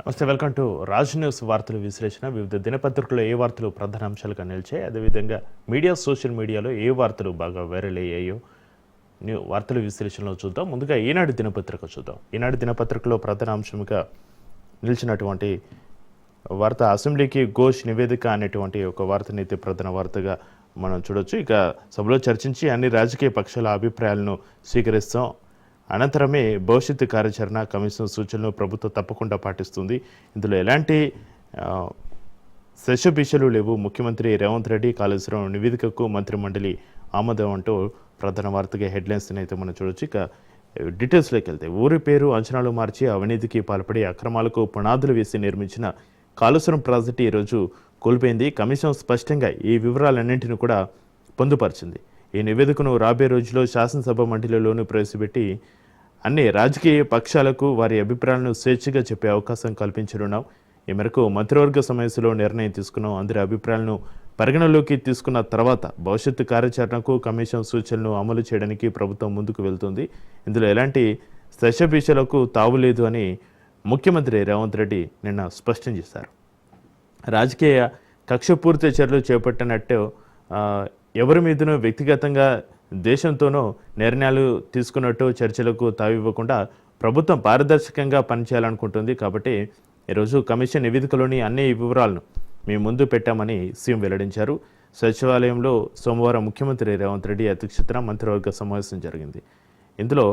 నమస్తే, welcome to Raj news వార్తల విశ్లేషణ. వివిధ దినపత్రికల్లో ఏ వార్తలు ప్రధాన అంశాలుగా నిలిచాయి, అదేవిధంగా సోషల్ మీడియాలో ఏ వార్తలు బాగా వైరల్ అయ్యాయో వార్తల విశ్లేషణలో చూద్దాం. ముందుగా ఈనాడు దినపత్రిక చూద్దాం. ఈనాడు దినపత్రికలో ప్రధాన అంశంగా నిలిచినటువంటి వార్త అసెంబ్లీకి ఘోష్ నివేదిక అనేటువంటి ఒక వార్తనైతే ప్రధాన వార్తగా మనం చూడొచ్చు. ఇక సభలో చర్చించి అన్ని రాజకీయ పక్షాల అభిప్రాయాలను స్వీకరిస్తాం. అనంతరమే భవిష్యత్తు కార్యాచరణ కమిషన్ సూచనలు ప్రభుత్వం తప్పకుండా పాటిస్తుంది. ఇందులో ఎలాంటి శశబిషలు లేవు. ముఖ్యమంత్రి రేవంత్ రెడ్డి కాళేశ్వరం నివేదికకు మంత్రిమండలి ఆమోదం అంటూ ప్రధాన వార్తగా హెడ్లైన్స్ని అయితే మనం చూడొచ్చు. ఇక డీటెయిల్స్లోకి వెళ్తే ఊరి పేరు అంచనాలు మార్చి అవినీతికి పాల్పడి అక్రమాలకు పునాదులు వేసి నిర్మించిన కాళేశ్వరం ప్రాజెక్టు ఈరోజు కోల్పోయింది. కమిషన్ స్పష్టంగా ఈ వివరాలన్నింటినీ కూడా పొందుపరిచింది. ఈ నివేదికను రాబోయే రోజుల్లో శాసనసభ మండలిలోనూ ప్రవేశపెట్టి అన్ని రాజకీయ పక్షాలకు వారి అభిప్రాయాలను స్వేచ్ఛగా చెప్పే అవకాశం కల్పించనున్నాం. ఈ మేరకు మంత్రివర్గ సమావేశంలో నిర్ణయం తీసుకున్నాం. అందరి అభిప్రాయాలను పరిగణలోకి తీసుకున్న తర్వాత భవిష్యత్తు కార్యాచరణకు కమిషన్ సూచనలను అమలు చేయడానికి ప్రభుత్వం ముందుకు వెళ్తుంది. ఇందులో ఎలాంటి శశబిషలకు తావులేదు అని ముఖ్యమంత్రి రేవంత్ రెడ్డి నిన్న స్పష్టం చేశారు. రాజకీయ కక్షపూరిత చర్యలు చేపట్టినట్టు ఎవరి మీదనో వ్యక్తిగతంగా దేశంతోనో నిర్ణయాలు తీసుకున్నట్టు చర్చలకు తావివ్వకుండా ప్రభుత్వం పారదర్శకంగా పనిచేయాలనుకుంటుంది. కాబట్టి ఈరోజు కమిషన్ నివేదికలోని అన్ని వివరాలను మేము ముందు పెట్టామని సీఎం వెల్లడించారు. సచివాలయంలో సోమవారం ముఖ్యమంత్రి రేవంత్ రెడ్డి అధ్యక్షతన మంత్రివర్గ సమావేశం జరిగింది. ఇందులో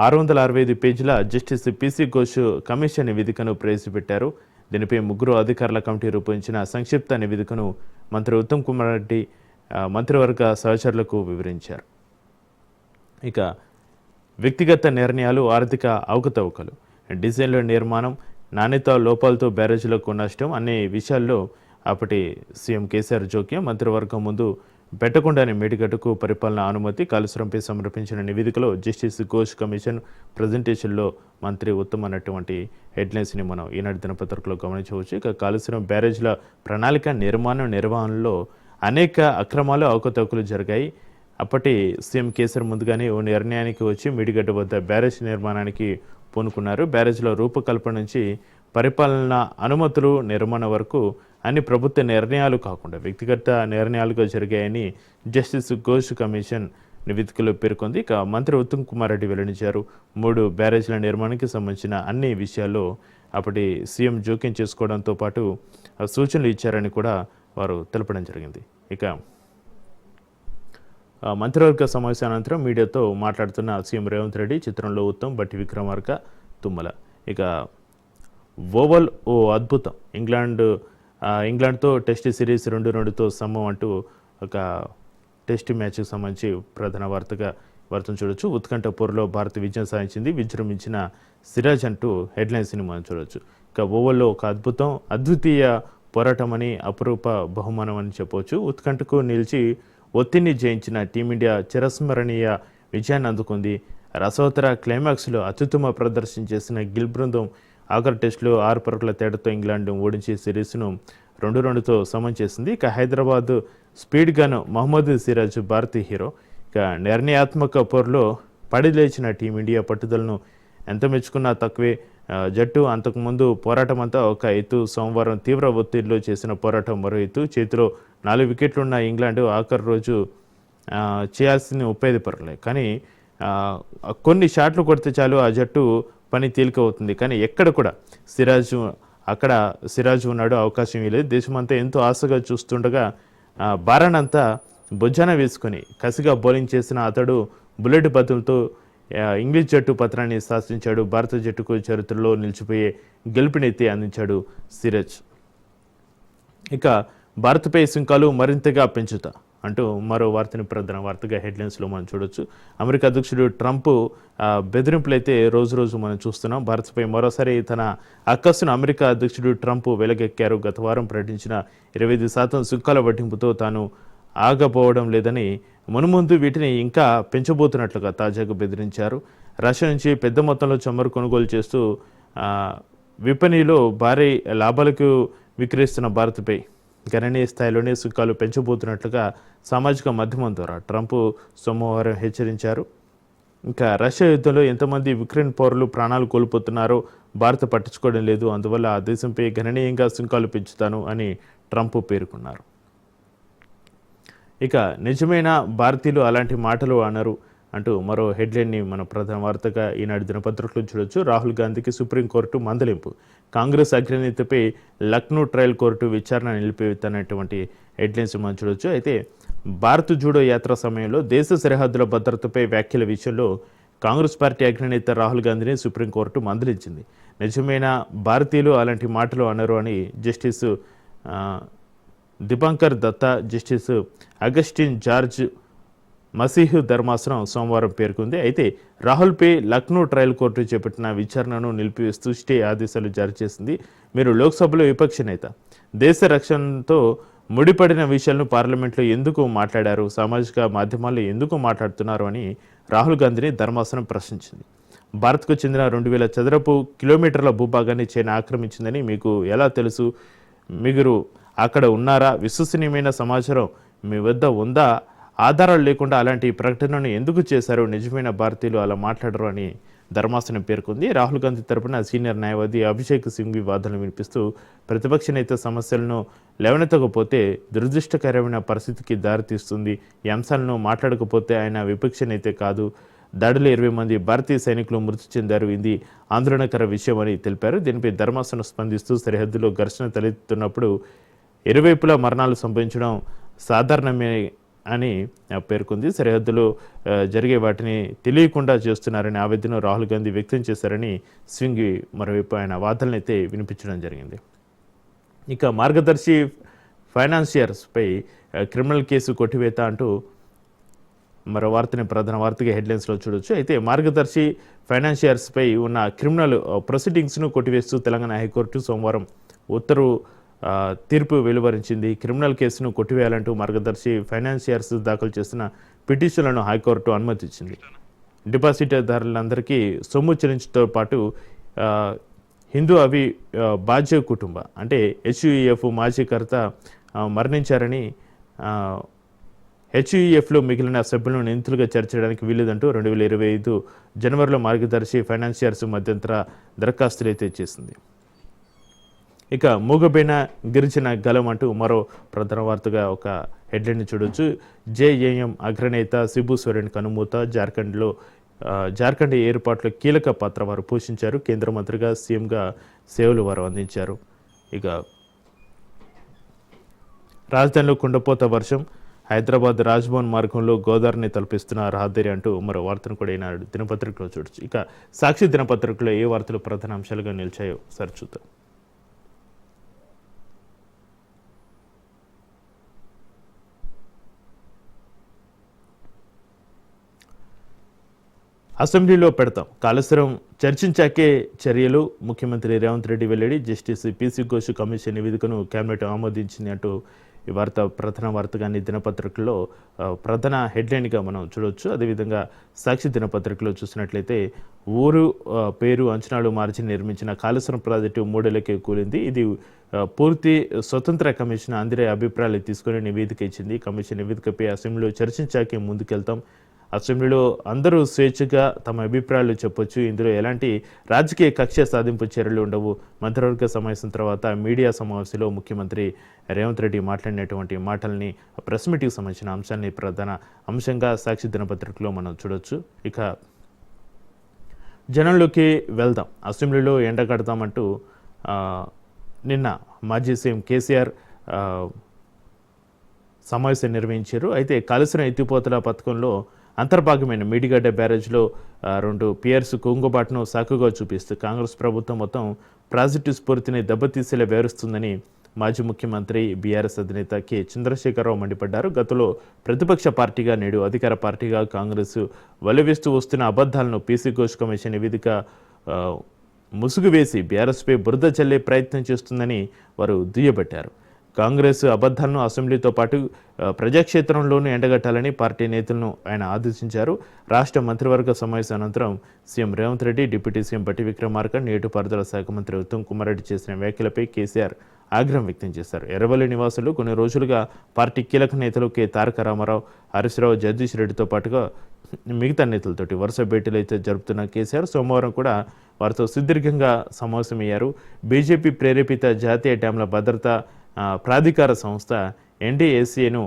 665 పేజీల జస్టిస్ పిసి ఘోష్ కమిషన్ నివేదికను ప్రవేశపెట్టారు. దీనిపై 3 అధికారుల కమిటీ రూపొందించిన సంక్షిప్త నివేదికను మంత్రి ఉత్తమ్ కుమార్ రెడ్డి మంత్రివర్గ సహచరులకు వివరించారు. ఇక వ్యక్తిగత నిర్ణయాలు, ఆర్థిక అవకతవకలు, డిజైన్ల నిర్మాణం, నాణ్యత లోపాలతో బ్యారేజీలకు నష్టం అనే విషయాల్లో అప్పటి సీఎం కేసీఆర్ జోక్యం, మంత్రివర్గం ముందు పెట్టకుండానే మేడిగడ్డకు పరిపాలన అనుమతి, కాళేశ్వరంపై సమర్పించిన నివేదికలో జస్టిస్ ఘోష్ కమిషన్ ప్రజెంటేషన్లో మంత్రి ఉత్తమ్ అన్నటువంటి హెడ్లైన్స్ని మనం ఈనాడు దినపత్రికలో గమనించవచ్చు. ఇక కాళేశ్వరం బ్యారేజ్ల ప్రణాళిక నిర్వహణలో అనేక అక్రమాలు అవకతవకలు జరిగాయి. అప్పటి సీఎం కేసీఆర్ ముందుగానే ఓ నిర్ణయానికి వచ్చి మేడిగడ్డ వద్ద బ్యారేజ్ నిర్మాణానికి పూనుకున్నారు. బ్యారేజ్ల రూపకల్పన నుంచి పరిపాలన అనుమతులు, నిర్మాణం వరకు అన్ని ప్రభుత్వ నిర్ణయాలు కాకుండా వ్యక్తిగత నిర్ణయాలుగా జరిగాయని జస్టిస్ ఘోష్ కమిషన్ నివేదికలో పేర్కొంది. ఇక మంత్రి ఉత్తమ్ కుమార్ రెడ్డి వెల్లడించారు. 3 బ్యారేజ్ల నిర్మాణానికి సంబంధించిన అన్ని విషయాల్లో అప్పటి సీఎం జోక్యం చేసుకోవడంతో పాటు సూచనలు ఇచ్చారని కూడా వారు తెలపడం జరిగింది. ఇక మంత్రివర్గ సమావేశం అనంతరం మీడియాతో మాట్లాడుతున్న సీఎం రేవంత్ రెడ్డి చిత్రంలో ఉత్తమ్, బట్టి విక్రమార్క, తుమ్మల. ఇక ఓవల్ ఓ అద్భుతం, ఇంగ్లాండ్తో టెస్ట్ సిరీస్ 2-2తో సమ్మం అంటూ ఒక టెస్ట్ మ్యాచ్కి సంబంధించి ప్రధాన వార్తను చూడొచ్చు. ఉత్కంఠ పోరులో భారత్ విజయం సాధించింది, విజృంభించిన సిరాజ్ అంటూ హెడ్లైన్స్ని మనం చూడొచ్చు. ఇక ఓవల్లో ఒక అద్వితీయ పోరాటం అని, అపురూప బహుమానం అని చెప్పవచ్చు. ఉత్కంఠకు నిలిచి ఒత్తిడిని జయించిన టీమిండియా చిరస్మరణీయ విజయాన్ని అందుకుంది. రసవత్తర క్లైమాక్స్లో అత్యుత్తమ ప్రదర్శన చేసిన గిల్ బృందం ఆఖరి టెస్టులో 6 పరుగుల తేడాతో ఇంగ్లాండ్ ఓడించి సిరీస్ను 2-2తో సమం చేసింది. ఇక హైదరాబాద్ స్పీడ్ గన్ మహమ్మద్ సిరాజ్ భారతీయ హీరో. ఇక నిర్ణయాత్మక పోరులో పడిలేచిన టీమిండియా పట్టుదలను ఎంత మెచ్చుకున్నా తక్కువే. జట్టు అంతకుముందు పోరాటం అంతా ఒక ఎత్తు, సోమవారం తీవ్ర ఒత్తిడిలో చేసిన పోరాటం మరో ఎత్తు. చేతిలో 4 వికెట్లున్న ఇంగ్లాండ్ ఆఖరి రోజు చేయాల్సిన 35 పరుగులే. కానీ కొన్ని షాట్లు కొడితే చాలు ఆ జట్టు పని తేలిక అవుతుంది. కానీ ఎక్కడ కూడా సిరాజ్ ఉన్నాడు, అవకాశం ఇవ్వలేదు. దేశమంతా ఎంతో ఆశగా చూస్తుండగా భారానంతా భుజాన వేసుకొని కసిగా బౌలింగ్ చేసిన అతడు బుల్లెట్ బదులతో ఇంగ్లీష్ జట్టు పత్రాన్ని శాసించాడు. భారత జట్టుకు చరిత్రలో నిలిచిపోయే గెలుపునైతే అందించాడు సిరాజ్. ఇక భారత్పై సుంకాలు మరింతగా పెంచుతా అంటూ మరో వార్తని ప్రధాన వార్తగా హెడ్లైన్స్లో మనం చూడొచ్చు. అమెరికా అధ్యక్షుడు ట్రంప్ బెదిరింపులు అయితే రోజు మనం చూస్తున్నాం. భారత్పై మరోసారి తన అక్కస్సును అమెరికా అధ్యక్షుడు ట్రంప్ వెలగెక్కారు. గత వారం ప్రకటించిన 25% సుంకాల వడ్డింపుతో తాను ఆగపోవడం లేదని, మున్ముందు వీటిని ఇంకా పెంచబోతున్నట్లుగా తాజాగా బెదిరించారు. రష్యా నుంచి పెద్ద మొత్తంలో చమురు కొనుగోలు చేస్తూ విపణిలో భారీ లాభాలకు విక్రయిస్తున్న భారత్పై గణనీయ స్థాయిలోనే సుంకాలు పెంచబోతున్నట్లుగా సామాజిక మాధ్యమం ద్వారా ట్రంప్ సోమవారం హెచ్చరించారు. ఇంకా రష్యా యుద్ధంలో ఎంతమంది యుక్రెయిన్ పౌరులు ప్రాణాలు కోల్పోతున్నారో భారత్ పట్టించుకోవడం లేదు, అందువల్ల ఆ దేశంపై గణనీయంగా సుంకాలు పెంచుతాను అని ట్రంప్ పేర్కొన్నారు. ఇక నిజమైన భారతీయులు అలాంటి మాటలు అనరు అంటూ మరో హెడ్లైన్ని మన ప్రధాన వార్తగా ఈనాడు దినపత్రికలో చూడొచ్చు. రాహుల్ గాంధీకి సుప్రీంకోర్టు మందలింపు, కాంగ్రెస్ అగ్రనేతపై లక్నో ట్రయల్ కోర్టు విచారణ నిలిపివేస్తున్నటువంటి హెడ్లైన్స్ మనం చూడొచ్చు. అయితే భారత్ జూడో యాత్ర సమయంలో దేశ సరిహద్దుల భద్రతపై వ్యాఖ్యల విషయంలో కాంగ్రెస్ పార్టీ అగ్రనేత రాహుల్ గాంధీని సుప్రీంకోర్టు మందలించింది. నిజమైన భారతీయులు అలాంటి మాటలు అనరు అని జస్టిస్ దీపాంకర్ దత్తా, జస్టిస్ అగస్టిన్ జార్జ్ మసీహ్ ధర్మాసనం సోమవారం పేర్కొంది. అయితే రాహుల్పై లక్నో ట్రయల్ కోర్టు చేపట్టిన విచారణను నిలిపివేస్తూ స్టే ఆదేశాలు జారీ చేసింది. మీరు లోక్సభలో విపక్ష నేత, దేశ రక్షణతో ముడిపడిన విషయాలను పార్లమెంట్లో ఎందుకు మాట్లాడారు, సామాజిక మాధ్యమాల్లో ఎందుకు మాట్లాడుతున్నారు అని రాహుల్ గాంధీని ధర్మాసనం ప్రశ్నించింది. భారత్కు చెందిన 2000 చదరపు కిలోమీటర్ల భూభాగాన్ని చైనా ఆక్రమించిందని మీకు ఎలా తెలుసు, మీరు అక్కడ ఉన్నారా, విశ్వసనీయమైన సమాచారం మీ వద్ద ఉందా, ఆధారాలు లేకుండా అలాంటి ప్రకటనను ఎందుకు చేశారు, నిజమైన భారతీయులు అలా మాట్లాడరు అని ధర్మాసనం పేర్కొంది. రాహుల్ గాంధీ తరపున సీనియర్ న్యాయవాది అభిషేక్ సింఘ్వి వాదనలు వినిపిస్తూ ప్రతిపక్ష నేత సమస్యలను లేవనెత్తకపోతే దురదృష్టకరమైన పరిస్థితికి దారితీస్తుంది, ఈ అంశాలను మాట్లాడకపోతే ఆయన విపక్ష నేతే కాదు, దాడిలో 20 మంది భారతీయ సైనికులు మృతి చెందారు, ఇది ఆందోళనకర విషయం అని తెలిపారు. దీనిపై ధర్మాసనం స్పందిస్తూ సరిహద్దులో ఘర్షణ తలెత్తుతున్నప్పుడు ఇరువైపులా మరణాలు సంభవించడం సాధారణమే అని పేర్కొంది. సరిహద్దులో జరిగే వాటిని తెలియకుండా చేస్తున్నారని ఆవేదన రాహుల్ గాంధీ వ్యక్తం చేశారని సింఘ్వి మరోవైపు ఆయన వాదనలు అయితే వినిపించడం జరిగింది. ఇక మార్గదర్శి ఫైనాన్షియర్స్పై క్రిమినల్ కేసు కొట్టివేత అంటూ మరో వార్తని ప్రధాన వార్తగా హెడ్లైన్స్లో చూడొచ్చు. అయితే మార్గదర్శి ఫైనాన్షియర్స్పై ఉన్న క్రిమినల్ ప్రొసీడింగ్స్ను కొట్టివేస్తూ తెలంగాణ హైకోర్టు సోమవారం ఉత్తర్వు తీర్పు వెలువరించింది. క్రిమినల్ కేసును కొట్టివేయాలంటూ మార్గదర్శి ఫైనాన్షియర్స్ దాఖలు చేసిన పిటిషన్లను హైకోర్టు అనుమతించింది. డిపాజిటర్దారులందరికీ సొమ్ము చెల్లించడంతో పాటు హిందూ బాజ్య కుటుంబ అంటే హెచ్యుఈఎఫ్ మాజీ కర్త మరణించారని హెచ్యుఈఎఫ్లో మిగిలిన సభ్యులను నిందితులుగా చేర్చడానికి వీలేదంటూ 2025 జనవరిలో మార్గదర్శి ఫైనాన్షియర్స్ మధ్యంతర దరఖాస్తులు అయితే చేసింది. ఇక మూగబేన గిరిజన గలం అంటూ మరో ప్రధాన వార్తగా ఒక హెడ్లైన్ చూడొచ్చు. జేఏఎం అగ్రనేత శిబు సోరెన్ కనుమూత, జార్ఖండ్ ఏర్పాట్లో కీలక పాత్ర వారు పోషించారు, కేంద్ర మంత్రిగా సీఎంగా సేవలు వారు అందించారు. ఇక రాజధానిలో కుండపోత వర్షం, హైదరాబాద్ రాజ్భవన్ మార్గంలో గోదావరిని తలపిస్తున్న రహదారి అంటూ మరో వార్తను కూడా ఈనాడు దినపత్రికలో చూడొచ్చు. ఇక సాక్షి దినపత్రికలో ఏ వార్తలు ప్రధాన అంశాలుగా నిలిచాయో సరి చూద్దాం. అసెంబ్లీలో పెడతాం, కాళేశ్వరం చర్చించాకే చర్యలు, ముఖ్యమంత్రి రేవంత్ రెడ్డి వెల్లడి, జస్టిస్ పీసీ ఘోష్ కమిషన్ నివేదికను కేబినెట్ ఆమోదించింది అంటూ ఈ వార్త ప్రధాన వార్తగాని దినపత్రికల్లో ప్రధాన హెడ్లైన్గా మనం చూడవచ్చు. అదేవిధంగా సాక్షి దినపత్రికలో చూసినట్లయితే ఊరు పేరు అంచనాలు మార్చి నిర్మించిన కాళేశ్వరం ప్రాజెక్టు 3 ఏళ్లకే కూలింది, ఇది పూర్తి స్వతంత్ర కమిషన్ అందరి అభిప్రాయాలు తీసుకుని నివేదిక ఇచ్చింది, కమిషన్ నివేదికపై అసెంబ్లీలో చర్చించాకే ముందుకెళ్తాం, అసెంబ్లీలో అందరూ స్వేచ్ఛగా తమ అభిప్రాయాలు చెప్పొచ్చు, ఇందులో ఎలాంటి రాజకీయ కక్ష సాధింపు చర్యలు ఉండవు, మంత్రివర్గ సమావేశం తర్వాత మీడియా సమావేశంలో ముఖ్యమంత్రి రేవంత్ రెడ్డి మాట్లాడినటువంటి మాటల్ని ప్రెస్ మీట్కి సంబంధించిన అంశాన్ని ప్రధాన అంశంగా సాక్షి దినపత్రికలో మనం చూడొచ్చు. ఇక జనంలోకి వెళ్దాం, అసెంబ్లీలో ఎండగడతామంటూ నిన్న మాజీ సీఎం కేసీఆర్ సమావేశం నిర్వహించారు. అయితే కాళేశ్వరం ఎత్తిపోతల పథకంలో అంతర్భాగమైన మేడిగడ్డ బ్యారేజ్లో 2 పియర్స్ కుంగుబాటును సాకుగా చూపిస్తూ కాంగ్రెస్ ప్రభుత్వం మొత్తం ప్రాజెక్టు స్ఫూర్తిని దెబ్బతీసేలా వ్యవహరిస్తుందని మాజీ ముఖ్యమంత్రి బీఆర్ఎస్ అధినేత కె చంద్రశేఖరరావు మండిపడ్డారు. గతంలో ప్రతిపక్ష పార్టీగా నేడు అధికార పార్టీగా కాంగ్రెస్ వెలువేస్తూ వస్తున్న అబద్ధాలను పీసీ ఘోష్ కమిషన్ నివేదిక ముసుగు వేసి బీఆర్ఎస్పై బురద చల్లే ప్రయత్నం చేస్తుందని వారు దుయ్యబట్టారు. కాంగ్రెస్ అబద్ధాలను అసెంబ్లీతో పాటు ప్రజాక్షేత్రంలోనూ ఎండగట్టాలని పార్టీ నేతలను ఆయన ఆదేశించారు. రాష్ట్ర మంత్రివర్గ సమావేశం అనంతరం CM Revanth Reddy, deputy CM బట్టి విక్రమార్క, నీటిపారుదల శాఖ మంత్రి ఉత్తమ్ కుమార్ రెడ్డి చేసిన వ్యాఖ్యలపై కేసీఆర్ ఆగ్రహం వ్యక్తం చేశారు. ఎర్రవల్లి నివాసులు కొన్ని రోజులుగా పార్టీ కీలక నేతలు కె తారక రామారావు, హరీశ్రావు, జగదీష్ రెడ్డితో పాటుగా మిగతా నేతలతోటి వరుస భేటీలు అయితే జరుపుతున్న కేసీఆర్ సోమవారం కూడా వారితో సుదీర్ఘంగా సమావేశమయ్యారు. బీజేపీ ప్రేరేపిత జాతీయ డ్యాంల భద్రత ప్రాధికార సంస్థ ఎన్డీఏసీను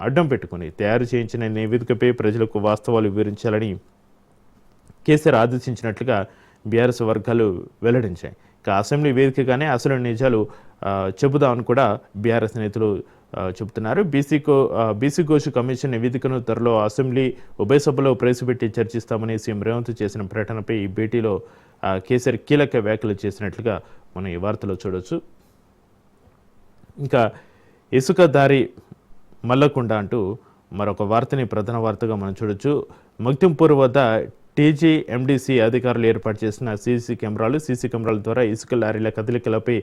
అడ్డం పెట్టుకుని తయారు చేయించిన నివేదికపై ప్రజలకు వాస్తవాలు వివరించాలని కేసీఆర్ ఆదేశించినట్లుగా బీఆర్ఎస్ వర్గాలు వెల్లడించాయి. ఇక అసెంబ్లీ వేదికగానే అసలు నిజాలు చెబుదామని కూడా బీఆర్ఎస్ నేతలు చెబుతున్నారు. బీసీ కోశ్ కమిషన్ నివేదికను త్వరలో అసెంబ్లీ ఉభయ సభలో ప్రవేశపెట్టి చర్చిస్తామని సీఎం రేవంత్ చేసిన ప్రకటనపై ఈ భేటీలో కేసీఆర్ కీలక వ్యాఖ్యలు చేసినట్లుగా మనం ఈ వార్తలో చూడవచ్చు. ఇంకా ఇసుక దారి మల్లకుండ అంటూ మరొక వార్తని ప్రధాన వార్తగా మనం చూడొచ్చు. మగ్దుంపూర్ వద్ద టీజీఎండీసీ అధికారులు ఏర్పాటు చేసిన సీసీ కెమెరాల ద్వారా ఇసుక లారీల కదలికలపై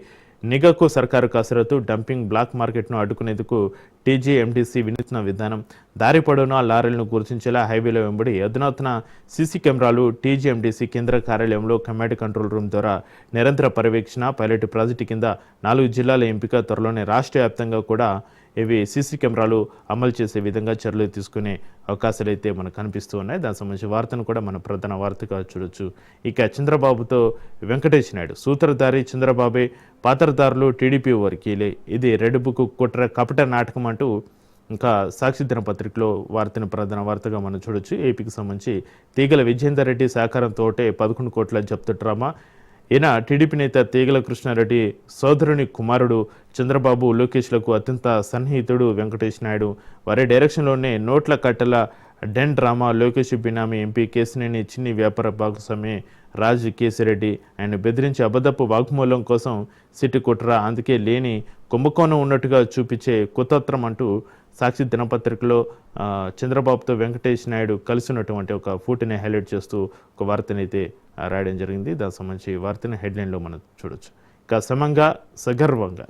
నిఘాకు సర్కారు కసరత్తు. డంపింగ్ బ్లాక్ మార్కెట్ను అడ్డుకునేందుకు టీజీఎండీసీ వినూత్న విధానం. దారి పొడవునా లారీలను గుర్తించేలా హైవేల వెంబడి అధునాతన సీసీ కెమెరాలు. టీజీఎండీసీ కేంద్ర కార్యాలయంలో కమాండ్ కంట్రోల్ రూమ్ ద్వారా నిరంతర పర్యవేక్షణ. పైలట్ ప్రాజెక్టు కింద 4 జిల్లాల ఎంపిక. త్వరలోనే రాష్ట్ర వ్యాప్తంగా కూడా ఇవి సీసీ కెమెరాలు అమలు చేసే విధంగా చర్యలు తీసుకునే అవకాశాలు అయితే మనకు కనిపిస్తూ ఉన్నాయి. దానికి సంబంధించిన వార్తను కూడా మన ప్రధాన వార్తగా చూడొచ్చు. ఇక చంద్రబాబుతో వెంకటేష్ నాయుడు సూత్రధారి చంద్రబాబే, పాత్రధారులు టీడీపీ వర్గీయులే, ఇది రెడ్ బుక్ కుట్ర కపట నాటకం అంటూ ఇంకా సాక్షి దినపత్రికలో వార్తను ప్రధాన వార్తగా మనం చూడొచ్చు. ఏపీకి సంబంధించి తీగల విజేందర్ రెడ్డి సహకారంతోటే 11 కోట్ల జప్తు డ్రామా. ఈయన టీడీపీ నేత తీగల కృష్ణారెడ్డి సోదరుని కుమారుడు. చంద్రబాబు లోకేష్లకు అత్యంత సన్నిహితుడు వెంకటేష్ నాయుడు. వారి డైరెక్షన్లోనే నోట్ల కట్టల డెన్ డ్రామా. లోకేష్ బినామీ ఎంపీ కేసినేని చిన్ని వ్యాపార భాగస్వామి రాజ్ కేసిరెడ్డి ఆయన బెదిరించి అబద్ధపు వాగ్మూలం కోసం సిట్టు కుట్ర, అందుకే లేని కుంభకోణం ఉన్నట్టుగా చూపించే కుతంత్రం అంటూ సాక్షి దినపత్రికలో చంద్రబాబుతో వెంకటేష్ నాయుడు కలిసినటువంటి ఒక ఫోటోని హైలైట్ చేస్తూ ఒక వార్తని అయితే రాయడం జరిగింది. దానికి సంబంధించి వార్తని హెడ్లైన్లో మనం చూడొచ్చు. ఇక సమంగా సగర్వంగా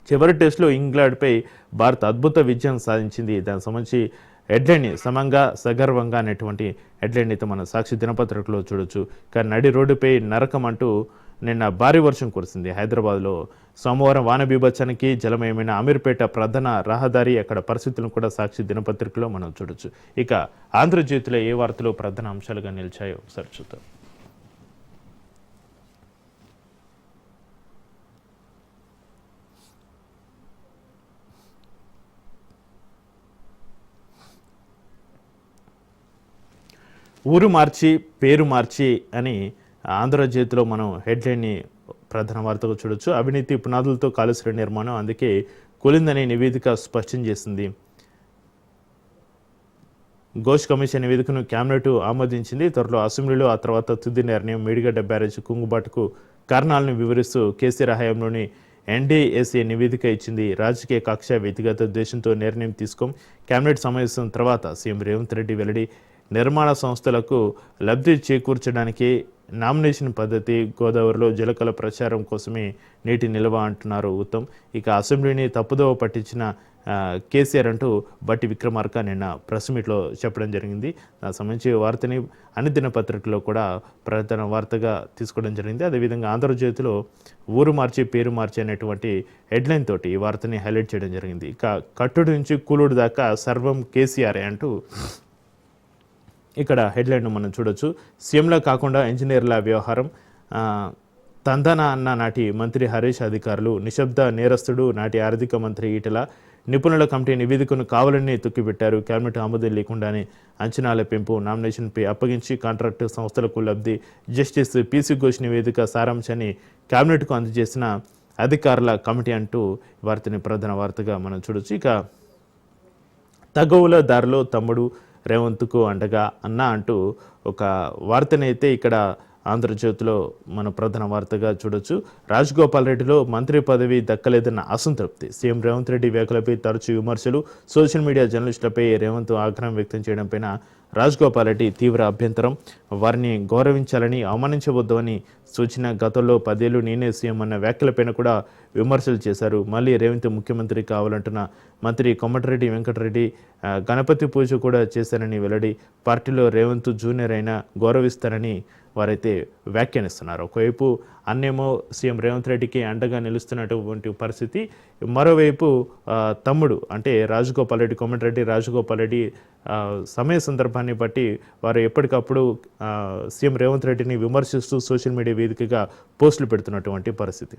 చివరి టెస్టులో ఇంగ్లాండ్పై భారత్ అద్భుత విజయం సాధించింది. దానికి సంబంధించి హెడ్లైన్ సమంగా సగర్వంగా అనేటువంటి హెడ్లైన్ అయితే మన సాక్షి దినపత్రికలో చూడొచ్చు. కానీ నడి రోడ్డుపై నరకం అంటూ నిన్న భారీ వర్షం కురిసింది. హైదరాబాద్లో సోమవారం వాన బీభత్సానికి జలమయమైన అమీర్పేట ప్రధాన రహదారి అక్కడ పరిస్థితులను కూడా సాక్షి దినపత్రికలో మనం చూడొచ్చు. ఇక ఆంధ్రజ్యోతిలో ఏ వార్తలు ప్రధాన అంశాలుగా నిలిచాయో ఒకసారి చూద్దాం. ఊరు మార్చి పేరు మార్చి అని ఆంధ్రజ్యోతిలో మనం హెడ్లైన్ని ప్రధాన వార్తగా చూడొచ్చు. అవినీతి పునాదులతో కాళేశ్వరం నిర్మాణం అందుకే కూలిందని నివేదిక స్పష్టం చేసింది. ఘోష్ కమిషన్ నివేదికను కేబినెట్ ఆమోదించింది. త్వరలో అసెంబ్లీలో ఆ తర్వాత తుది నిర్ణయం. మేడిగడ్డ బ్యారేజ్ కుంగుబాటుకు కారణాలను వివరిస్తూ కేసీఆర్ హయాంలోని ఎన్డీఏసీ నివేదిక ఇచ్చింది. రాజకీయ కక్ష వ్యక్తిగత ఉద్దేశంతో నిర్ణయం తీసుకోం. కేబినెట్ సమావేశం తర్వాత సీఎం రేవంత్ రెడ్డి వెల్లడి. నిర్మాణ సంస్థలకు లబ్ధి చేకూర్చడానికి నామినేషన్ పద్ధతి. గోదావరిలో జలకళ ప్రచారం కోసమే నీటి నిల్వ అంటున్నారు ఉత్తమ్. ఇక అసెంబ్లీని తప్పుదోవ పట్టించిన కేసీఆర్ అంటూ బట్టి విక్రమార్క నిన్న ప్రెస్ మీట్లో చెప్పడం జరిగింది. దానికి సంబంధించి వార్తని అన్ని దినపత్రికల్లో కూడా ప్రధాన వార్తగా తీసుకోవడం జరిగింది. అదేవిధంగా ఆంధ్రజ్యోతిలో ఊరు మార్చి పేరు మార్చి అనేటువంటి హెడ్లైన్ తోటి ఈ వార్తని హైలైట్ చేయడం జరిగింది. ఇక కట్టుడు నుంచి కూలుడు దాకా సర్వం కేసీఆర్ అంటూ ఇక్కడ హెడ్లైన్ మనం చూడొచ్చు. సీఎంలా కాకుండా ఇంజనీర్ల వ్యవహారం. తందన అన్న నాటి మంత్రి హరీష్ అధికారులు. నిశ్శబ్ద నేరస్తుడు నాటి ఆర్థిక మంత్రి ఈటెల. నిపుణుల కమిటీ నివేదికను కావాలని తొక్కిపెట్టారు. కేబినెట్ ఆమోదం లేకుండానే అంచనాల పెంపు. నామినేషన్పై అప్పగించి కాంట్రాక్టు సంస్థలకు లబ్ధి. జస్టిస్ పీసీ ఘోష్ నివేదిక సారాంశాన్ని కేబినెట్కు అందజేసిన అధికారుల కమిటీ అంటూ వార్తని ప్రధాన వార్తగా మనం చూడొచ్చు. ఇక తగవుల దారిలో తమ్ముడు రేవంత్కు అండగా అన్న అంటూ ఒక వార్తనైతే ఇక్కడ ఆంధ్రజ్యోతిలో మన ప్రధాన వార్తగా చూడొచ్చు. రాజగోపాల్ రెడ్డిలో మంత్రి పదవి దక్కలేదన్న అసంతృప్తి. సీఎం రేవంత్ రెడ్డి వ్యాఖ్యలపై తరచూ విమర్శలు. సోషల్ మీడియా జర్నలిస్టులపై రేవంత్ ఆగ్రహం వ్యక్తం చేయడం పైన రాజగోపాల్ రెడ్డి తీవ్ర అభ్యంతరం. వారిని గౌరవించాలని అవమానించవద్దు అని సూచన. గతంలో 10 ఏళ్లు నేనే సీఎం అన్న వ్యాఖ్యలపైన కూడా విమర్శలు చేశారు. మళ్ళీ రేవంత్ ముఖ్యమంత్రి కావాలంటున్న మంత్రి కోమటిరెడ్డి వెంకటరెడ్డి గణపతి పూజ కూడా చేశారని వెల్లడి. పార్టీలో రేవంత్ జూనియర్ అయినా గౌరవిస్తారని వారైతే వ్యాఖ్యానిస్తున్నారు. ఒకవైపు అన్నేమో సీఎం రేవంత్ రెడ్డికి అండగా నిలుస్తున్నటువంటి పరిస్థితి, మరోవైపు తమ్ముడు అంటే రాజగోపాల్ రెడ్డి, కోమటిరెడ్డి రాజగోపాల్ రెడ్డి సమయ సందర్భాన్ని బట్టి వారు ఎప్పటికప్పుడు సీఎం రేవంత్ రెడ్డిని విమర్శిస్తూ సోషల్ మీడియా వేదికగా పోస్టులు పెడుతున్నటువంటి పరిస్థితి.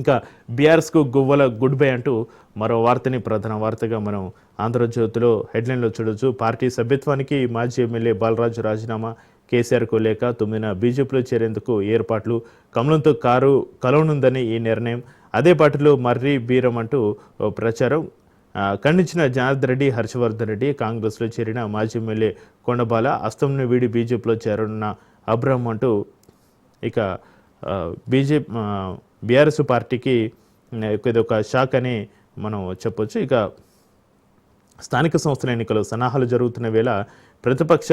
ఇంకా బీఆర్ఎస్కు గువ్వల గుడ్ బై అంటూ మరో వార్తని ప్రధాన వార్తగా మనం ఆంధ్రజ్యోతిలో హెడ్లైన్లో చూడొచ్చు. పార్టీ సభ్యత్వానికి మాజీ ఎమ్మెల్యే బాలరాజు రాజీనామా, కేసీఆర్కు లేక 9న బీజేపీలో చేరేందుకు ఏర్పాట్లు, కమలంతో కారు కలవనుందని ఈ నిర్ణయం, అదే పార్టీలో మర్రి బీరం అంటూ ప్రచారం. ఖండించిన జనార్దన్ రెడ్డి, హర్షవర్ధన్ రెడ్డి. కాంగ్రెస్లో చేరిన మాజీ ఎమ్మెల్యే కొండబాల, అస్తంను వీడి బీజేపీలో చేరనున్న అబ్రహం అంటూ ఇక బీఆర్ఎస్ పార్టీకి ఇది ఒక షాక్ అని మనం చెప్పొచ్చు. ఇక స్థానిక సంస్థల ఎన్నికలు సన్నాహాలు జరుగుతున్న వేళ ప్రతిపక్ష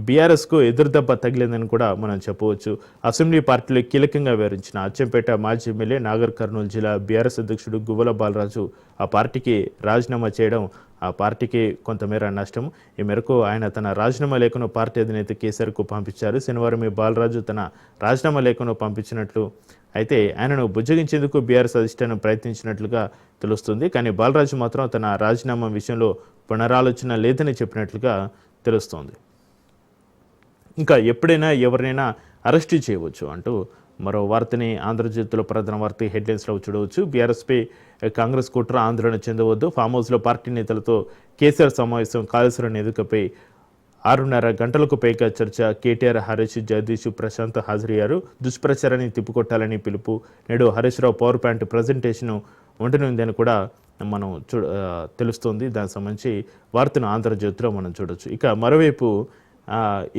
బీఆర్ఎస్కు ఎదురుదెబ్బ తగిలిందని కూడా మనం చెప్పవచ్చు. అసెంబ్లీ పార్టీలో కీలకంగా వ్యవహరించిన అచ్చంపేట మాజీ ఎమ్మెల్యే నాగర్ కర్నూలు జిల్లా బీఆర్ఎస్ అధ్యక్షుడు గువ్వల బాలరాజు ఆ పార్టీకి రాజీనామా చేయడం ఆ పార్టీకి కొంతమేర నష్టం. ఈ మేరకు ఆయన తన రాజీనామా లేఖను పార్టీ అధినేత కేసీఆర్కు పంపించారు. శనివారం ఈ బాలరాజు తన రాజీనామా లేఖను పంపించినట్లు, అయితే ఆయనను బుజ్జగించేందుకు బీఆర్ఎస్ అధిష్టానం ప్రయత్నించినట్లుగా తెలుస్తుంది. కానీ బాలరాజు మాత్రం తన రాజీనామా విషయంలో పునరాలోచన లేదని చెప్పినట్లుగా తెలుస్తోంది. ఇంకా ఎప్పుడైనా ఎవరినైనా అరెస్టు చేయవచ్చు అంటూ మరో వార్తని ఆంధ్రజ్యోతిలో ప్రధాన వార్త హెడ్లైన్స్లో చూడవచ్చు. బీఆర్ఎస్పై కాంగ్రెస్ కుట్ర, ఆందోళన చెందవద్దు. ఫామ్ హౌస్లో పార్టీ నేతలతో కేసీఆర్ సమావేశం, కాళేశ్వరం నిధులపై 6:30 గంటలకు పైగా చర్చ. కేటీఆర్, హరీష్, జగదీష్, ప్రశాంత్ హాజరయ్యారు. దుష్ప్రచారాన్ని తిప్పికొట్టాలని పిలుపు. నేడు Harish Rao power point presentation ఉండనుందని కూడా మనం తెలుస్తుంది. దానికి సంబంధించి వార్తను ఆంధ్రజ్యోతిలో మనం చూడొచ్చు. ఇక మరోవైపు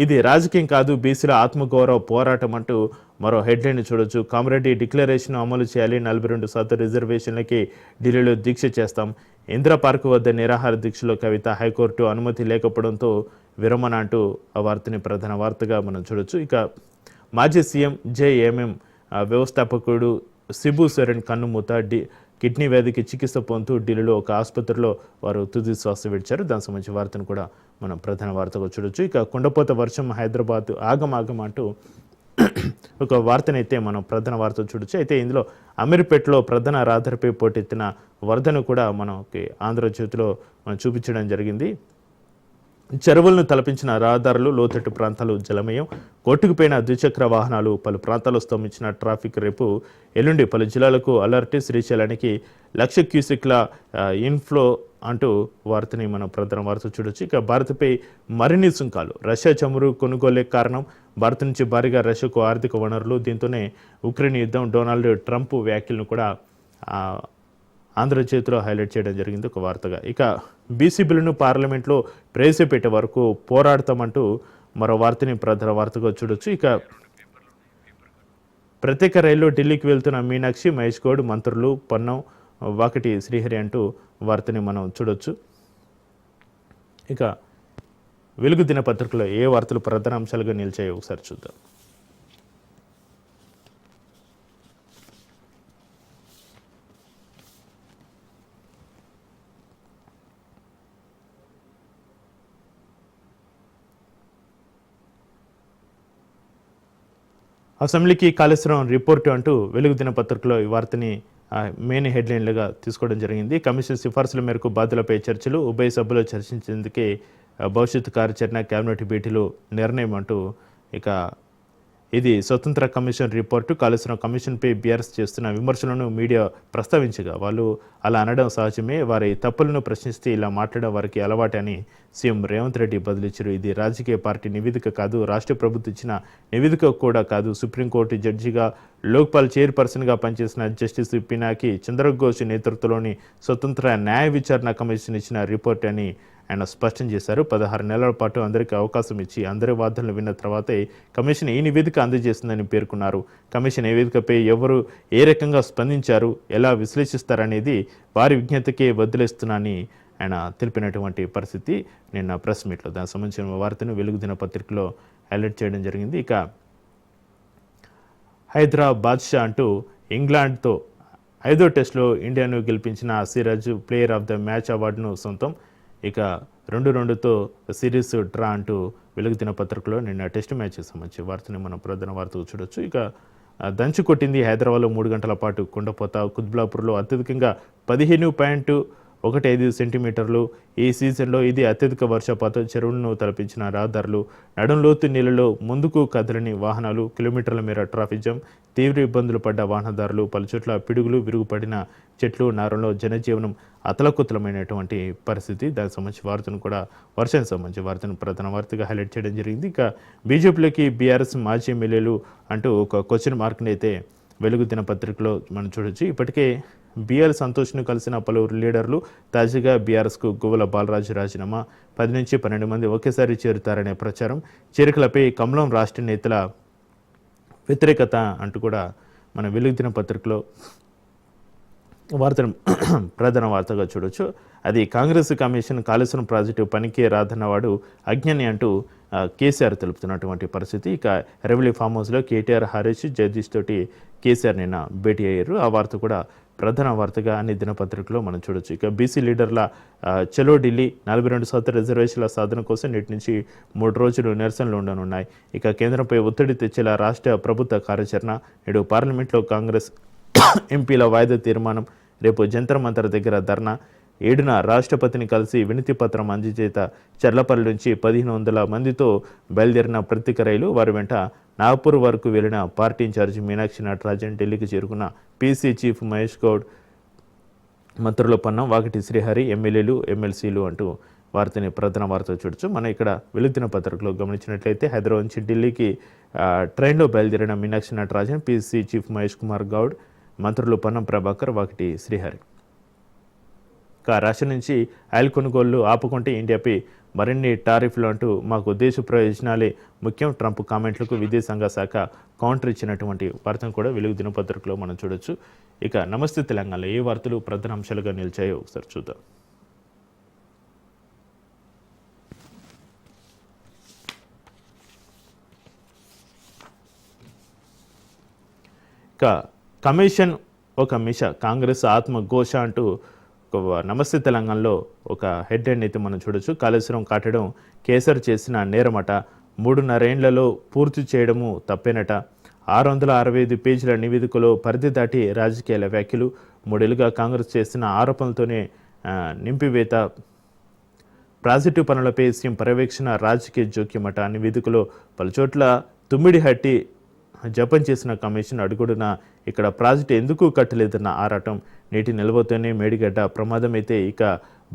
ఇది రాజకీయం కాదు, బీసీల ఆత్మగౌరవ పోరాటం అంటూ మరో హెడ్లైన్ చూడొచ్చు. కామారెడ్డి డిక్లరేషన్ అమలు చేయాలి, 42% రిజర్వేషన్లకి ఢిల్లీలో దీక్ష చేస్తాం. ఇందిరా పార్క్ వద్ద నిరాహార దీక్షలో కవిత, హైకోర్టు అనుమతి లేకపోవడంతో విరమణ అంటూ ఆ వార్తని ప్రధాన వార్తగా మనం చూడొచ్చు. ఇక మాజీ సీఎం జేఎంఎం వ్యవస్థాపకుడు సిబు సోరెన్ కన్నుమూత, కిడ్నీ వ్యాధికి చికిత్స పొందుతూ ఢిల్లీలో ఒక ఆసుపత్రిలో వారు తుది శ్వాస విడిచారు. దానికి సంబంధించిన వార్తను కూడా మనం ప్రధాన వార్తగా చూడొచ్చు. ఇక కుండపోత వర్షం, హైదరాబాద్ ఆగమాగం అంటూ ఒక వార్తనైతే మనం ప్రధాన వార్త చూడొచ్చు. అయితే ఇందులో అమీర్పేటలో ప్రధాన రహదారిపై పోటెత్తిన వరదను కూడా మనకి ఆంధ్రజ్యోతిలో మనం చూపించడం జరిగింది. చెరువులను తలపించిన రహదారులు, లోతట్టు ప్రాంతాలు జలమయం, కొట్టుకుపోయిన ద్విచక్ర వాహనాలు, పలు ప్రాంతాల్లో స్తంభించిన ట్రాఫిక్. రేపు ఎల్లుండి పలు జిల్లాలకు అలర్ట్. శ్రీశైలానికి 1,00,000 క్యూసెక్ల ఇన్ఫ్లో అంటూ వార్తని మనం ప్రధాన వార్త చూడొచ్చు. ఇక భారత్పై మరిన్ని సుంకాలు, రష్యా చమురు కొనుగోలే కారణం. భారత్ నుంచి భారీగా రష్యాకు ఆర్థిక వనరులు. దీంతోనే ఉక్రెయిన్ యుద్ధం. డొనాల్డ్ ట్రంప్ వ్యాఖ్యలను కూడా ఆంధ్రజ్యోతిలో హైలైట్ చేయడం జరిగింది ఒక వార్తగా. ఇక బీసీ బిల్లును పార్లమెంట్లో ప్రవేశపెట్టే వరకు పోరాడతామంటూ మరో వార్తని ప్రధాన వార్తగా చూడొచ్చు. ఇక ప్రత్యేక రైల్లో ఢిల్లీకి వెళ్తున్న మీనాక్షి, మహేష్ గౌడ్, మంత్రులు పొన్నం, వాకటి శ్రీహరి అంటూ వార్తని మనం చూడొచ్చు. ఇక వెలుగు దినపత్రికలో ఏ వార్తలు ప్రధాన అంశాలుగా నిలిచాయో ఒకసారి చూద్దాం. అసెంబ్లీకి కాళేశ్వరం రిపోర్టు అంటూ వెలుగు దినపత్రికలో ఈ వార్తని మెయిన్ హెడ్లైన్లుగా తీసుకోవడం జరిగింది. కమిషన్ సిఫార్సుల మేరకు బాధ్యులపై చర్చలు, ఉభయ సభలో చర్చించేందుకే భవిష్యత్తు కార్యాచరణ, కేబినెట్ భేటీలో నిర్ణయం అంటూ ఇక ఇది స్వతంత్ర కమిషన్ రిపోర్టు. కాళేశ్వరం కమిషన్పై బీఆర్ఎస్ చేస్తున్న విమర్శలను మీడియా ప్రస్తావించగా వాళ్ళు అలా అనడం సహజమే, వారి తప్పులను ప్రశ్నిస్తే ఇలా మాట్లాడడం వారికి అలవాటే అని సీఎం రేవంత్ రెడ్డి బదులిచ్చారు. ఇది రాజకీయ పార్టీ నివేదిక కాదు, రాష్ట్ర ప్రభుత్వం ఇచ్చిన నివేదిక కూడా కాదు. సుప్రీంకోర్టు జడ్జిగా, లోక్పాల్ చైర్పర్సన్గా పనిచేసిన జస్టిస్ పినాకి చంద్రఘోష్ నేతృత్వంలోని స్వతంత్ర న్యాయ విచారణ కమిషన్ ఇచ్చిన రిపోర్ట్ అని ఆయన స్పష్టం చేశారు. 16 నెలల పాటు అందరికీ అవకాశం ఇచ్చి అందరి వాదనలు విన్న తర్వాతే కమిషన్ ఈ నివేదిక అందజేసిందని పేర్కొన్నారు. కమిషన్ నివేదికపై ఎవరు ఏ రకంగా స్పందించారు, ఎలా విశ్లేషిస్తారనేది వారి విజ్ఞతకే వదిలేస్తున్నానని ఆయన తెలిపినటువంటి పరిస్థితి నిన్న ప్రెస్ మీట్లో. దానికి సంబంధించిన వార్తను వెలుగు దినపత్రికలో హైలైట్ చేయడం జరిగింది. ఇక హైదరాబాద్ బాద్షా అంటూ ఇంగ్లాండ్తో 5వ టెస్టులో ఇండియాను గెలిపించిన Siraj player of the match అవార్డును సొంతం. ఇక 2-2తో సిరీస్ డ్రా అంటూ వెలుగు దినపత్రికలో నిన్న టెస్ట్ మ్యాచ్కి సంబంధించి వార్తని మనం ప్రధాన వార్తలు చూడొచ్చు. ఇక దంచి కొట్టింది హైదరాబాద్లో 3 గంటల పాటు కుండపోత. కుత్బులాపూర్లో అత్యధికంగా 15.15 సెంటీమీటర్లు. ఈ సీజన్లో ఇది అత్యధిక వర్షపాతం. చెరువులను తలపించిన రహదారులు, నడుంలోతు నీళ్లలో ముందుకు కదలని వాహనాలు, కిలోమీటర్ల మేర ట్రాఫిక్ జామ్, తీవ్ర ఇబ్బందులు పడ్డ వాహనదారులు, పలుచోట్ల పిడుగులు, విరుగుపడిన చెట్లు, నారంలో జనజీవనం అతలకుతలమైనటువంటి పరిస్థితి. దానికి సంబంధించి వార్తను కూడా వర్షానికి సంబంధించి వార్తను ప్రధాన వార్తగా హైలైట్ చేయడం జరిగింది. ఇక బీజేపీలోకి బీఆర్ఎస్ మాజీ ఎమ్మెల్యేలు అంటూ ఒక క్వశ్చన్ మార్క్ని అయితే వెలుగు దినపత్రికలో మనం చూడొచ్చు. ఇప్పటికే బీఆర్ సంతోష్ను కలిసిన పలువురు లీడర్లు. తాజాగా బీఆర్ఎస్కు గువ్వల బాలరాజు రాజీనామా, 10 నుంచి 12 మంది ఒకేసారి చేరుతారనే ప్రచారం, చేరికలపై కమలం రాష్ట్ర నేతల వ్యతిరేకత అంటూ కూడా మన వెలుగు దినపత్రికలో వార్తను ప్రధాన వార్తగా చూడొచ్చు. అది కాంగ్రెస్ కమిషన్ కాళేశ్వరం ప్రాజెక్టు పనికి రాదన్నవాడు అజ్ఞాని అంటూ కేసీఆర్ తెలుపుతున్నటువంటి పరిస్థితి. ఇక రెవెన్యూ ఫామ్ హౌస్లో కేటీఆర్, హరీష్, జగదీష్ తోటి కేసీఆర్ నిన్న భేటీ అయ్యారు. ఆ వార్త కూడా ప్రధాన వార్తగా అన్ని దినపత్రికలో మనం చూడొచ్చు. ఇక బీసీ లీడర్ల చలో ఢిల్లీ, 42% రిజర్వేషన్ల సాధన కోసం నేటి నుంచి 3 రోజులు నిరసనలు ఉండనున్నాయి. ఇక కేంద్రంపై ఒత్తిడి తెచ్చేలా రాష్ట్ర ప్రభుత్వ కార్యాచరణ. నేడు పార్లమెంట్లో కాంగ్రెస్ ఎంపీల వాయిదా తీర్మానం. రేపు జంతర్ మంతర్ దగ్గర ధర్నా. 7న రాష్ట్రపతిని కలిసి వినతి పత్రం అందజేత. చర్లపల్లి నుంచి 1500 మందితో బయలుదేరిన ప్రత్యేక రైలు. వారి వెంట నాగపూర్ వరకు వెళ్లిన పార్టీ ఇన్ఛార్జి మీనాక్షి నటరాజన్, ఢిల్లీకి చేరుకున్న పీసీ చీఫ్ మహేష్ గౌడ్, మంత్రుల పొన్నం, వాకిటి శ్రీహరి, ఎమ్మెల్యేలు, ఎమ్మెల్సీలు అంటూ వార్తని ప్రధాన వార్త చూడొచ్చు. మనం ఇక్కడ వెలుగుదిన పత్రికలో గమనించినట్లయితే హైదరాబాద్ నుంచి ఢిల్లీకి ట్రైన్లో బయలుదేరిన మీనాక్షి నటరాజన్, పీసీ చీఫ్ మహేష్ కుమార్ గౌడ్, మంత్రులు పొన్నం ప్రభాకర్, వాకిటి శ్రీహరి. రాష్ట్ర నుంచి ఆయిల్ కొనుగోళ్లు ఆపుకుంటే ఇండియాపై మరిన్ని టారిఫ్లు అంటూ మాకు దేశ ప్రయోజనాలే ముఖ్యం. ట్రంప్ కామెంట్లకు విదేశాంగ శాఖ కౌంటర్ ఇచ్చినటువంటి వార్తను కూడా వెలుగు దినపత్రికలో మనం చూడొచ్చు. ఇక నమస్తే తెలంగాణలో ఏ వార్తలు ప్రధాన అంశాలుగా నిలిచాయో ఒకసారి చూద్దాం. ఇక కమిషన్ ఒక మిష, కాంగ్రెస్ ఆత్మఘోష అంటూ నమస్తే తెలంగాణలో ఒక హెడ్లైన్ అయితే మనం చూడొచ్చు. కాళేశ్వరం కట్టడం కేసీఆర్ చేసిన నేరమట, 3.5 ఏళ్లలో పూర్తి చేయడము తప్పేనట. 665 పేజీల నివేదికలో పరిధి దాటి రాజకీయాల వ్యాఖ్యలు. 3 ఏళ్లుగా కాంగ్రెస్ చేసిన ఆరోపణలతోనే నింపివేత. ప్రాజెక్టు పనులపై సీఎం పర్యవేక్షణ, రాజకీయ జోక్యమట. నివేదికలో పలుచోట్ల తుమ్మిడి హట్టి జపం చేసిన కమిషన్ అడుగుడున ఇక్కడ ప్రాజెక్టు ఎందుకు కట్టలేదన్న ఆరాటం. నీటి నిల్వతోనే మేడిగడ్డ ప్రమాదం అయితే ఇక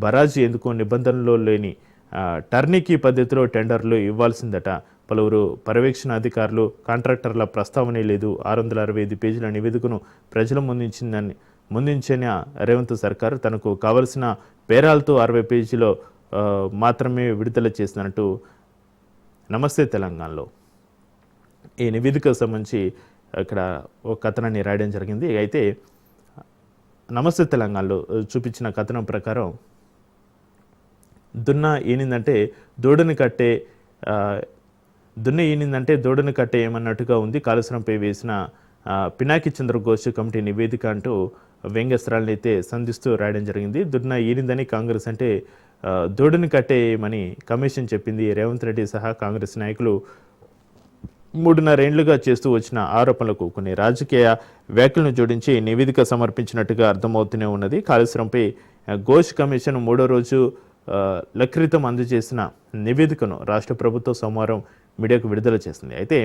బరాజు ఎందుకు నిబంధనలో లేని టర్నికీ పద్ధతిలో టెండర్లు ఇవ్వాల్సిందట. పలువురు పర్యవేక్షణ అధికారులు, కాంట్రాక్టర్ల ప్రస్తావనే లేదు. 665 పేజీల నివేదికను ప్రజల ముందుంచిన రేవంత్ సర్కార్ తనకు కావలసిన పేరాలతో 60 పేజీలో మాత్రమే విడుదల చేసినట్టు నమస్తే తెలంగాణలో ఈ నివేదికకు సంబంధించి ఇక్కడ ఒక కథనాన్ని రాయడం జరిగింది. అయితే నమస్తే తెలంగాణలో చూపించిన కథనం ప్రకారం దున్న ఈనిందంటే దూడని కట్టే ఏమన్నట్టుగా ఉంది కాళేశ్వరంపై వేసిన పినాకి చంద్రఘోష్ కమిటీ నివేదిక అంటూ వ్యంగ్యస్త్రాలను అయితే సంధిస్తూ రాయడం జరిగింది. దున్న ఈనిందని కాంగ్రెస్ అంటే దూడని కట్టేయమని కమిషన్ చెప్పింది. రేవంత్ రెడ్డి సహా కాంగ్రెస్ నాయకులు 3.5 ఏళ్లుగా చేస్తూ వచ్చిన ఆరోపణలకు కొన్ని రాజకీయ వ్యాఖ్యలను జోడించి నివేదిక సమర్పించినట్టుగా అర్థమవుతూనే ఉన్నది. కాళేశ్వరంపై ఘోష్ కమిషన్ 3వ రోజు క్రితం అందజేసిన నివేదికను రాష్ట్ర ప్రభుత్వం సోమవారం మీడియాకు విడుదల చేసింది. అయితే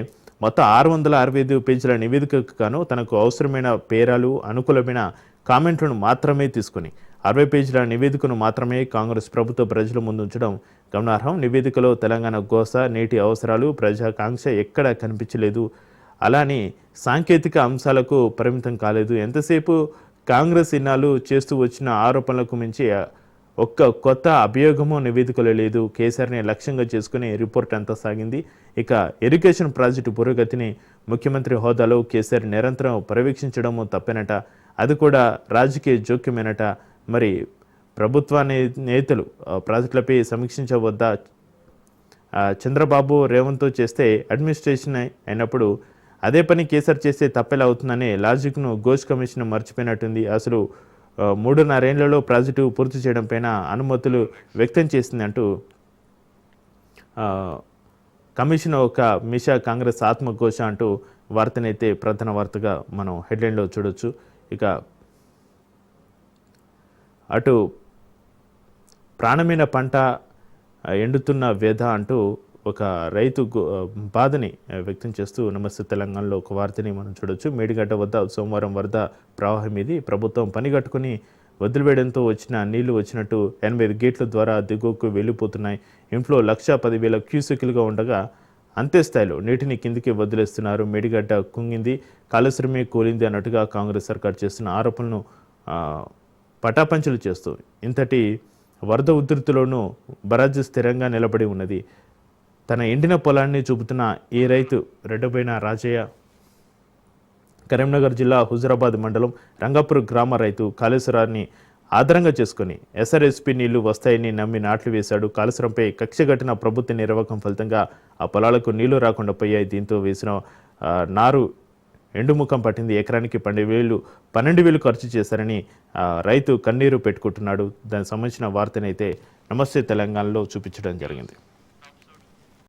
మొత్తం 665 పేజీల నివేదికకు గాను తనకు అవసరమైన పేరాలు, అనుకూలమైన కామెంట్లను మాత్రమే తీసుకుని 60 పేజీల నివేదికను మాత్రమే కాంగ్రెస్ ప్రభుత్వ ప్రజల ముందుంచడం గమనార్హం. నివేదికలో తెలంగాణ గోస, నీటి అవసరాలు, ప్రజాకాంక్ష ఎక్కడా కనిపించలేదు. అలానే సాంకేతిక అంశాలకు పరిమితం కాలేదు. ఎంతసేపు కాంగ్రెస్ ఇన్నాళ్ళు చేస్తూ వచ్చిన ఆరోపణలకు మించి ఒక్క కొత్త అభియోగము నివేదికలో లేదు. కేసీఆర్ని లక్ష్యంగా చేసుకుని రిపోర్ట్ అంతా సాగింది. ఇక ఇరిగేషన్ ప్రాజెక్టు పురోగతిని ముఖ్యమంత్రి హోదాలో కేసీఆర్ నిరంతరం పర్యవేక్షించడము తప్పేనట. అది కూడా రాజకీయ జోక్యమేనట. మరి ప్రభుత్వ నేతలు ప్రాజెక్టులపై సమీక్షించవద్దా? చంద్రబాబు రేవంత్తో చేస్తే అడ్మినిస్ట్రేషన్ అయినప్పుడు అదే పని కేసీఆర్ చేస్తే తప్పెలా అవుతుందనే లాజిక్ను ఘోష్ కమిషన్ మర్చిపోయినట్టుంది. అసలు 3.5 ఏళ్లలో ప్రాజెక్టు పూర్తి చేయడం పైన అనుమతులు వ్యక్తం చేసిందంటూ కమిషన్ ఒక మిషా కాంగ్రెస్ ఆత్మఘోష అంటూ వార్తనైతే ప్రధాన వార్తగా మనం హెడ్లైన్లో చూడొచ్చు. ఇక అటు ప్రాణమైన పంట ఎండుతున్న వ్యధ అంటూ ఒక రైతు బాధని వ్యక్తం చేస్తూ నమస్తే తెలంగాణలో ఒక వార్తని మనం చూడొచ్చు. మేడిగడ్డ వద్ద సోమవారం వరద ప్రవాహం ఇది ప్రభుత్వం పనిగట్టుకుని వదిలివేయడంతో వచ్చిన నీళ్లు వచ్చినట్టు 85 గేట్ల ద్వారా దిగువకు వెళ్ళిపోతున్నాయి. ఇంట్లో 1,10,000 క్యూసెక్కులుగా ఉండగా అంతే స్థాయిలో నీటిని కిందికి వదిలేస్తున్నారు. మేడిగడ్డ కుంగింది, కాళేశ్వరమే కూలింది అన్నట్టుగా కాంగ్రెస్ సర్కార్ చేస్తున్న ఆరోపణలను పటాపంచలు చేస్తూ ఇంతటి వరద ఉధృతిలోనూ బరాజు స్థిరంగా నిలబడి ఉన్నది. తన ఎండిన పొలాన్ని చూపుతున్న ఈ రైతు రెడ్డబోయిన రాజయ్య కరీంనగర్ జిల్లా హుజురాబాద్ మండలం రంగాపూర్ గ్రామ రైతు. కాళేశ్వరాన్ని ఆధారంగా చేసుకుని ఎస్ఆర్ఎస్పీ నీళ్లు వస్తాయని నమ్మి నాట్లు వేశాడు. కాళేశ్వరంపై కక్షగట్టిన ప్రభుత్వ నిర్వాహకం ఫలితంగా ఆ పొలాలకు నీళ్లు రాకుండా పోయాయి. దీంతో వేసిన నారు ఎండుముఖం పట్టింది. ఎకరానికి 12,000 ఖర్చు చేశారని రైతు కన్నీరు పెట్టుకుంటున్నాడు. దానికి సంబంధించిన వార్తనైతే నమస్తే తెలంగాణలో చూపించడం జరిగింది.